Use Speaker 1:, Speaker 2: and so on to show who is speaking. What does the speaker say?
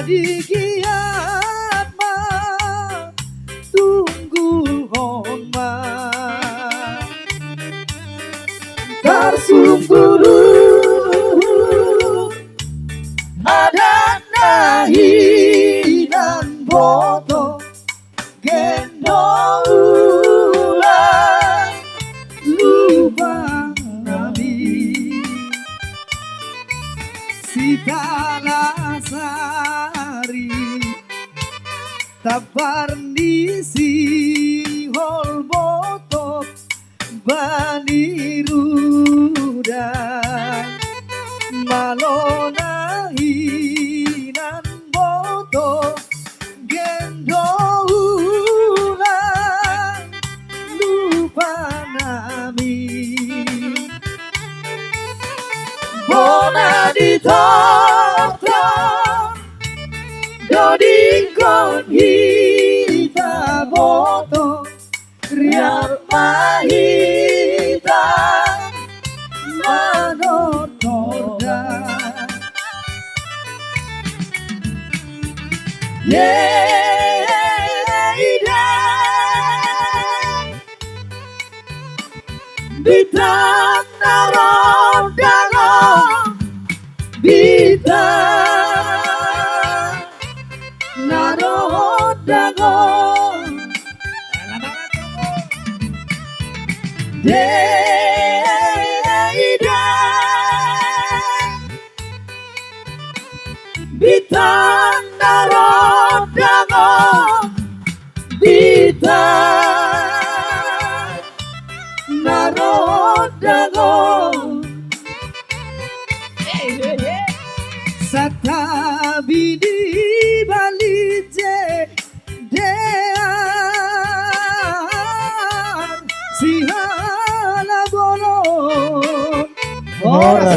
Speaker 1: di kiamat tunggu hormat tersungguh ada nahi dan boto gendong ulang lupa nabi Sitala sari tabarnisi hol botok bani ruda malona hinan botok gendoulan lupa nami bona ditonton dodingkon hita boto riar mahita manotoda Bitang narodango Bitang narodango Bitang narodango Bitang narodango Satabi di balije dean sihala bolo.
Speaker 2: Ora.